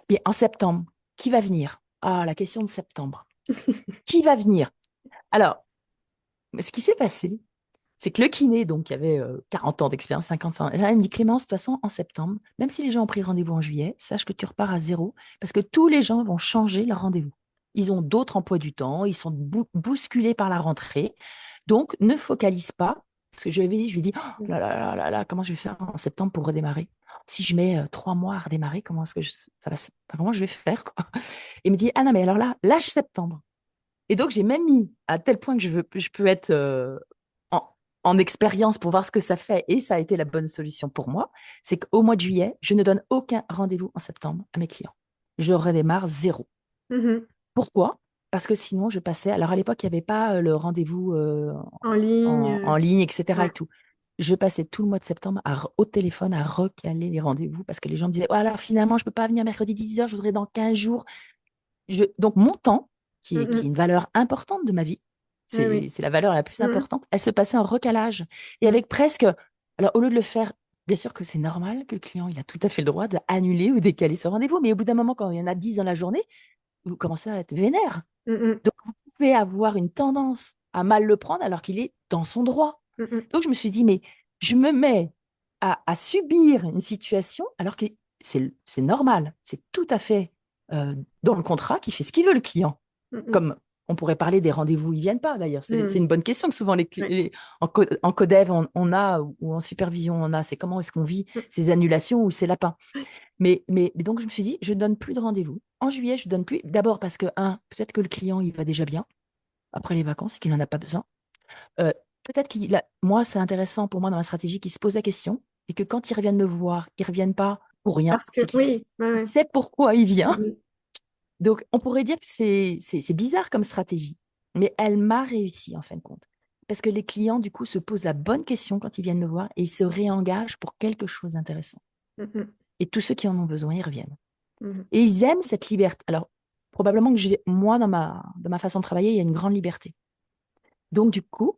Et en septembre, qui va venir? Ah, la question de septembre. Qui va venir? Alors, ce qui s'est passé, C'est que le kiné, donc, qui avait 40 ans d'expérience, 50 ans, là, il me dit, Clémence, de toute façon, en septembre, même si les gens ont pris rendez-vous en juillet, sache que tu repars à zéro parce que tous les gens vont changer leur rendez-vous. Ils ont d'autres emplois du temps, ils sont bousculés par la rentrée. Donc, ne focalise pas. Parce que je lui ai dit, oh là là là là là, comment je vais faire en septembre pour redémarrer? Si je mets 3 mois à redémarrer, comment est-ce que ça va, comment je vais faire, quoi? Il me dit, ah non, mais alors là, lâche septembre. Et donc, j'ai même mis à tel point que je peux être en, en expérience pour voir ce que ça fait. Et ça a été la bonne solution pour moi. C'est qu'au mois de juillet, je ne donne aucun rendez-vous en septembre à mes clients. Je redémarre zéro. Mhm. Pourquoi? Parce que sinon, je passais. Alors, à l'époque, il n'y avait pas le rendez-vous En ligne. en ligne, etc. et Ouais. tout. Je passais tout le mois de septembre au téléphone à recaler les rendez-vous parce que les gens me disaient, oh, alors finalement, je ne peux pas venir mercredi 10h, je voudrais dans 15 jours. Donc, mon temps, qui est Mhm. une valeur importante de ma vie, Oui, oui. c'est la valeur la plus Mhm. importante, elle se passait en recalage. Et Mhm. avec presque, alors au lieu de le faire, bien sûr que c'est normal que le client, il a tout à fait le droit d'annuler ou décaler ce rendez-vous, mais au bout d'un moment, quand il y en a 10 dans la journée, vous commencez à être vénère. Mhm. Donc, vous pouvez avoir une tendance à mal le prendre alors qu'il est dans son droit. Mhm. Donc, je me suis dit, mais je me mets à subir une situation alors que c'est normal, c'est tout à fait dans le contrat qui fait ce qu'il veut le client. Mhm. Comme on pourrait parler des rendez-vous, ils viennent pas d'ailleurs. C'est Mhm. une bonne question que souvent Ouais. en codev on a ou en supervision on a. C'est comment est-ce qu'on vit Mhm. ces annulations ou ces lapins. Mais donc je me suis dit, je ne donne plus de rendez-vous. En juillet, je ne donne plus. D'abord parce que, peut-être que le client il va déjà bien après les vacances et qu'il n'en a pas besoin. Euh, peut-être moi, c'est intéressant pour moi dans ma stratégie qu'il se pose la question et que quand ils reviennent me voir, ils ne reviennent pas pour rien. Parce que, C'est qu'ils oui, ouais, ouais. savent pourquoi il vient. Mhm. Donc, on pourrait dire que c'est bizarre comme stratégie, mais elle m'a réussi en fin de compte. Parce que les clients, du coup, se posent la bonne question quand ils viennent me voir et ils se réengagent pour quelque chose d'intéressant. Mhm. Et tous ceux qui en ont besoin, ils reviennent. Mhm. Et ils aiment cette liberté. Alors, probablement que moi, dans ma façon de travailler, il y a une grande liberté. Donc, du coup,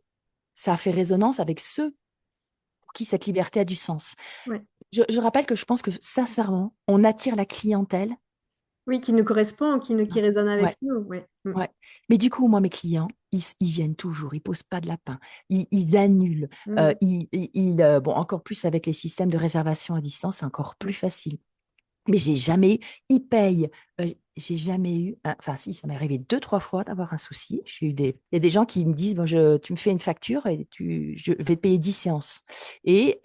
ça a fait résonance avec ceux pour qui cette liberté a du sens. Ouais. Je rappelle que je pense que, sincèrement, on attire la clientèle. Oui, qui nous correspond, qui résonne Ouais, avec nous. Ouais. Mhm. ouais. Mais du coup, moi, mes clients, ils viennent toujours, ils posent pas de lapin, ils annulent. Mhm. Bon, encore plus avec les systèmes de réservation à distance, c'est encore plus facile. Mais ils payent. J'ai jamais eu, enfin si, ça m'est arrivé 2, 3 fois d'avoir un souci. Il y a des gens qui me disent, bon, tu me fais une facture et je vais te payer 10 séances. Et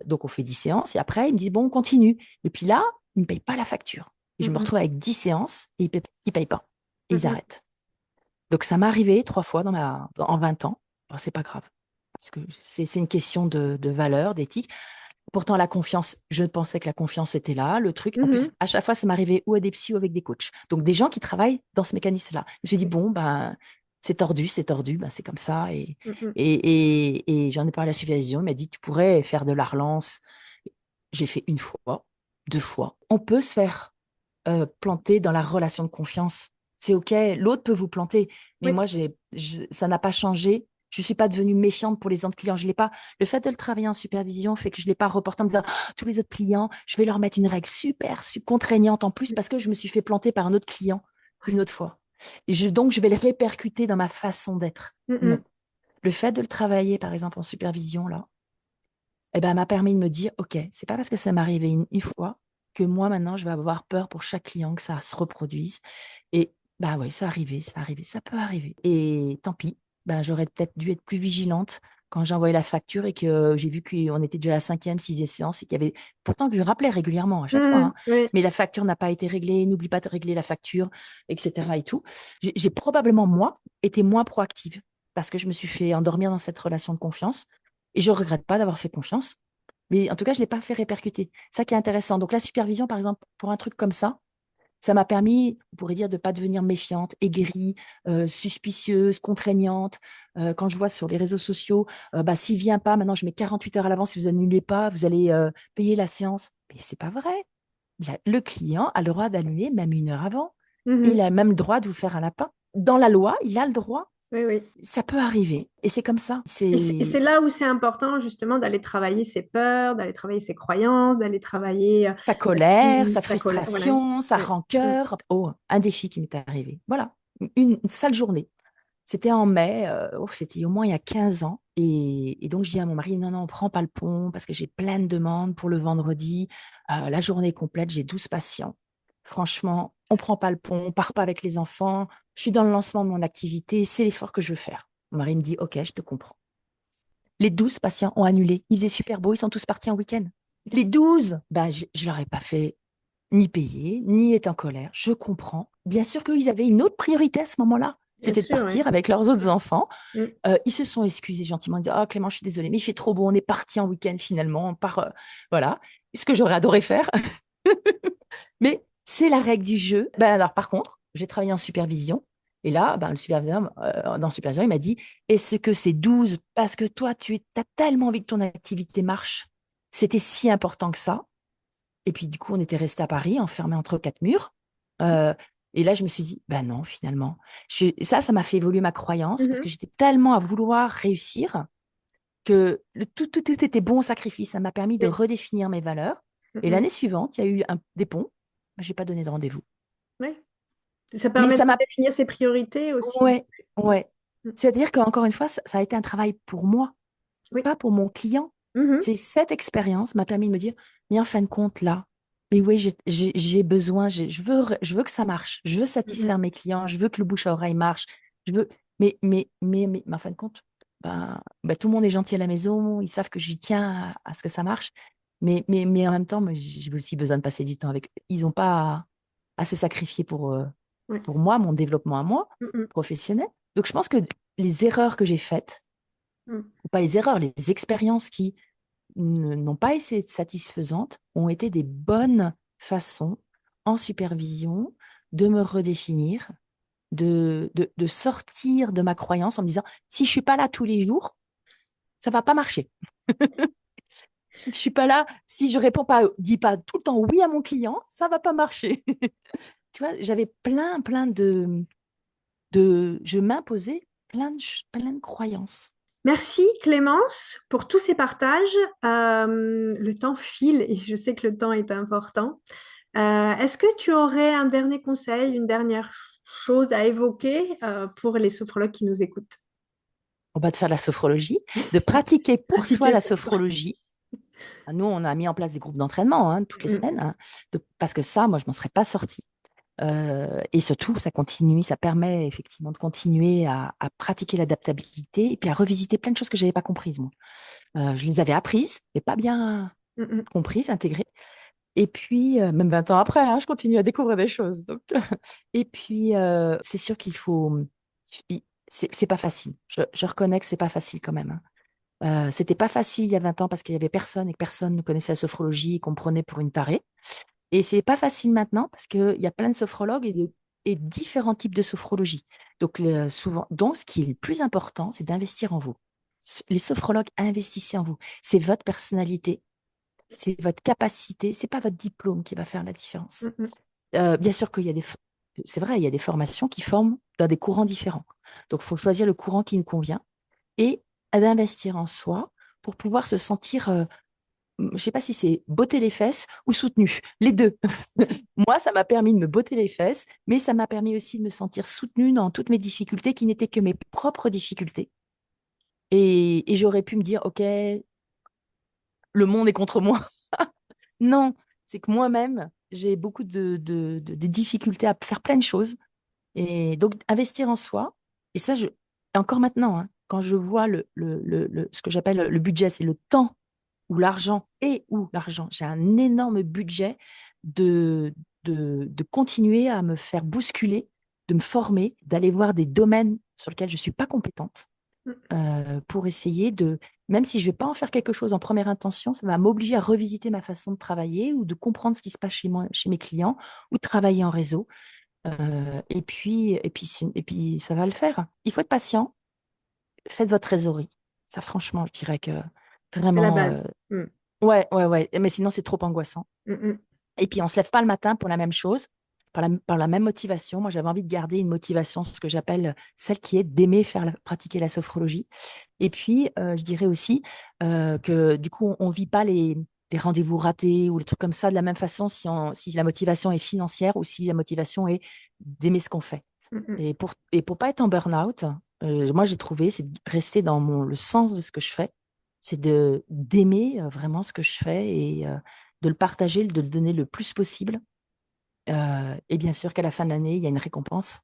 donc on fait 10 séances et après ils me disent, bon, on continue. Et puis là, ils ne me payent pas la facture. Et je me Mhm. retrouve avec 10 séances et ils payent pas. Et ils Mhm. arrêtent. Donc ça m'est arrivé 3 fois en 20 ans. Bon, c'est pas grave. Parce que c'est une question de valeur, d'éthique. Pourtant, la confiance, je pensais que la confiance était là, le truc. En plus, Mhm. à chaque fois, ça m'arrivait ou à des psys ou avec des coachs. Donc, des gens qui travaillent dans ce mécanisme-là. Je me suis dit, bon, ben, c'est tordu, ben, c'est comme ça. Mhm. Et j'en ai parlé à la supervision, il m'a dit, tu pourrais faire de la relance. J'ai fait 1 fois, 2 fois. On peut se faire planter dans la relation de confiance. C'est OK, l'autre peut vous planter, mais Oui. moi, ça n'a pas changé. Je ne suis pas devenue méfiante pour les autres clients. Je l'ai pas. Le fait de le travailler en supervision fait que je ne l'ai pas reporté en me disant, tous les autres clients, je vais leur mettre une règle super contraignante en plus parce que je me suis fait planter par un autre client une autre fois. Donc, je vais le répercuter dans ma façon d'être. Non. Mhm. Le fait de le travailler, par exemple, en supervision, là, eh ben, m'a permis de me dire, OK, c'est pas parce que ça m'est arrivé une fois que moi, maintenant, je vais avoir peur pour chaque client que ça se reproduise. Et bah oui, ça arrivé, ça peut arriver. Et tant pis, bah, j'aurais peut-être dû être plus vigilante quand j'ai envoyé la facture et que j'ai vu qu'on était déjà à la cinquième, sixième séance et qu'il y avait, pourtant que je rappelais régulièrement à chaque fois, Mhm. hein, Oui. mais la facture n'a pas été réglée, n'oublie pas de régler la facture, etc. et tout. J'ai probablement, moi, été moins proactive parce que je me suis fait endormir dans cette relation de confiance et je regrette pas d'avoir fait confiance. Mais en tout cas, je ne l'ai pas fait répercuter. Ça qui est intéressant. Donc, la supervision, par exemple, pour un truc comme ça m'a permis, on pourrait dire, de ne pas devenir méfiante, aigrie, suspicieuse, contraignante. Quand je vois sur les réseaux sociaux, bah, s'il ne vient pas, maintenant je mets 48 heures à l'avance, si vous annulez pas, vous allez payer la séance. Mais ce n'est pas vrai. Le client a le droit d'annuler même 1 heure avant. Il Mhm. a même le droit de vous faire un lapin. Dans la loi, il a le droit. Oui, oui. Ça peut arriver. Et c'est comme ça. Et c'est là où c'est important justement d'aller travailler ses peurs, d'aller travailler ses croyances, d'aller travailler Sa colère, sa sa colère. Voilà. frustration, sa Ouais. Mm. rancœur. Oh, un défi qui m'est arrivé. Voilà, une sale journée. C'était en mai, c'était au moins il y a 15 ans. Et donc, je dis à mon mari, non, non, on prend pas le pont parce que j'ai plein de demandes pour le vendredi. La journée complète, j'ai 12 patients. Franchement, on prend pas le pont, on part pas avec les enfants. Je suis dans le lancement de mon activité, c'est l'effort que je veux faire. Mon mari me dit, OK, je te comprends. Les 12 patients ont annulé. Il faisait super beau, ils sont tous partis en week-end. Les 12, ben, je leur ai pas fait ni payer, ni être en colère. Je comprends. Bien sûr qu'ils avaient une autre priorité à ce moment-là. Bien C'était de sûr, partir oui. avec leurs autres enfants. Mm. Ils se sont excusés gentiment. Ils disaient, oh Clément, je suis désolée, mais il fait trop beau. On est parti en week-end finalement. On part, voilà. Ce que j'aurais adoré faire. Mais c'est la règle du jeu. Ben alors, par contre, j'ai travaillé en supervision. Et là, ben, le superviseur, dans la supervision, il m'a dit, est-ce que c'est 12 parce que toi, as tellement envie que ton activité marche? C'était si important que ça. Et puis, du coup, on était resté à Paris, enfermés entre quatre murs. Euh, et là, je me suis dit, ben non, finalement. Ça m'a fait évoluer ma croyance parce Mhm. que j'étais tellement à vouloir réussir que tout était bon sacrifice. Ça m'a permis de Oui. redéfinir mes valeurs. Et Mhm. l'année suivante, il y a eu des ponts. Je n'ai pas donné de rendez-vous. Oui. Ça Mais permet de ça m'a... définir ses priorités aussi. Ouais, ouais. Mm. C'est-à-dire qu'encore une fois, ça a été un travail pour moi, Oui. pas pour mon client. Mhm. C'est cette expérience m'a permis de me dire, mais en fin de compte, là, mais oui, j'ai besoin, je veux que ça marche, je veux Mhm. satisfaire mes clients, je veux que le bouche à oreille marche, je veux, mais en fin de compte, tout le monde est gentil à la maison, ils savent que j'y tiens à ce que ça marche, mais en même temps, moi, j'ai aussi besoin de passer du temps avec eux. Ils n'ont pas à se sacrifier Oui. pour moi, mon développement à moi, Mhm. professionnel. Donc, je pense que les erreurs que j'ai faites, Mhm. ou pas les erreurs, les expériences qui n'ont pas été satisfaisantes, ont été des bonnes façons en supervision de me redéfinir, de sortir de ma croyance en me disant, si je suis pas là tous les jours, ça va pas marcher. Si je suis pas là, si je réponds pas, dis pas tout le temps oui à mon client, ça va pas marcher. Tu vois, j'avais plein je m'imposais plein de croyances. Merci Clémence pour tous ces partages. Le temps file et je sais que le temps est important. Est-ce que tu aurais un dernier conseil, une dernière chose à évoquer pour les sophrologues qui nous écoutent? On va te faire de la sophrologie, de pratiquer pour soi Pratiquer la pour soi. sophrologie. Nous, on a mis en place des groupes d'entraînement toutes les Mm, semaines, parce que ça, moi, je m'en serais pas sortie. Et surtout, ça continue, ça permet effectivement de continuer à pratiquer l'adaptabilité et puis à revisiter plein de choses que je n'avais pas comprises, moi. Je les avais apprises, mais pas bien mm, mm. comprises, intégrées. Et puis, même 20 ans après, je continue à découvrir des choses. Donc, et puis, c'est sûr qu'il faut... C'est pas facile. Je reconnais que c'est pas facile quand même. C'était pas facile il y a 20 ans parce qu'il y avait personne et que personne ne connaissait la sophrologie et qu'on me prenait pour une tarée. Et c'est pas facile maintenant parce qu'il y a plein de sophrologues et différents types de sophrologie. Donc, donc, ce qui est le plus important, c'est d'investir en vous. Les sophrologues, investissez en vous. C'est votre personnalité, c'est votre capacité, c'est pas votre diplôme qui va faire la différence. Mm, mm. Bien sûr qu'il y a c'est vrai, il y a des formations qui forment dans des courants différents. Donc, il faut choisir le courant qui nous convient et d'investir en soi pour pouvoir se sentir, je ne sais pas si c'est botter les fesses ou soutenu, les deux. Moi, ça m'a permis de me botter les fesses, mais ça m'a permis aussi de me sentir soutenue dans toutes mes difficultés qui n'étaient que mes propres difficultés. Et j'aurais pu me dire, OK, le monde est contre moi. Non, c'est que moi-même, j'ai beaucoup de difficultés à faire plein de choses. Et donc, investir en soi, et ça, et encore maintenant, quand je vois ce que j'appelle le budget, c'est le temps ou l'argent j'ai un énorme budget de, de continuer à me faire bousculer, de me former, d'aller voir des domaines sur lesquels je ne suis pas compétente pour essayer de, même si je ne vais pas en faire quelque chose en première intention, ça va m'obliger à revisiter ma façon de travailler ou de comprendre ce qui se passe chez moi, chez mes clients ou de travailler en réseau. Et puis, ça va le faire. Il faut être patient. Faites votre trésorerie. Ça, franchement, je dirais que C'est la vraiment, base. Mm, ouais, ouais, ouais. Mais sinon, c'est trop angoissant. mm, mm. Et puis, on ne se lève pas le matin pour la même chose, par la même motivation. Moi, j'avais envie de garder une motivation, ce que j'appelle celle qui est d'aimer pratiquer la sophrologie. Et puis, je dirais aussi que du coup, on ne vit pas les rendez-vous ratés ou les trucs comme ça de la même façon si la motivation est financière ou si la motivation est d'aimer ce qu'on fait. Mm, mm. Et pour pas être en burn-out, moi, j'ai trouvé, c'est de rester dans le sens de ce que je fais, c'est d'aimer vraiment ce que je fais et de le partager, de le donner le plus possible. Et bien sûr qu'à la fin de l'année, il y a une récompense.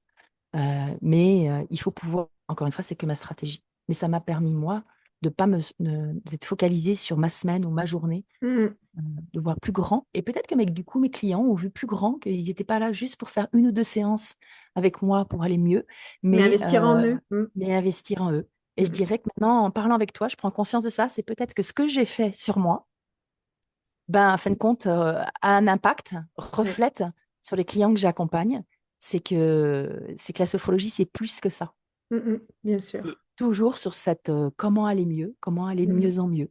Mais il faut pouvoir, encore une fois, c'est que ma stratégie. Mais ça m'a permis, moi, de pas d'être focalisée sur ma semaine ou ma journée, Mhm. de voir plus grand. Et peut-être que du coup, mes clients ont vu plus grand, qu'ils n'étaient pas là juste pour faire 1 ou 2 séances avec moi pour aller mieux, Mais mais, investir en eux. Mhm. investir en eux. Et je Mhm. dirais que maintenant, en parlant avec toi, je prends conscience de ça. C'est peut-être que ce que j'ai fait sur moi, ben, en fin de compte, a un impact, Ouais. reflète sur les clients que j'accompagne. C'est que la sophrologie, c'est plus que ça. Mhm. Bien Et sûr. toujours sur cette comment aller mieux, comment aller de Mhm. mieux en mieux,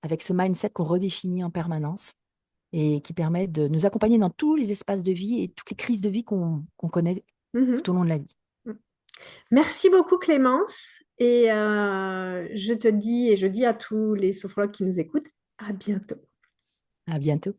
avec ce mindset qu'on redéfinit en permanence et qui permet de nous accompagner dans tous les espaces de vie et toutes les crises de vie qu'on connaît Mhm. tout au long de la vie. Merci beaucoup Clémence et je te dis et je dis à tous les sophrologues qui nous écoutent, à bientôt. À bientôt.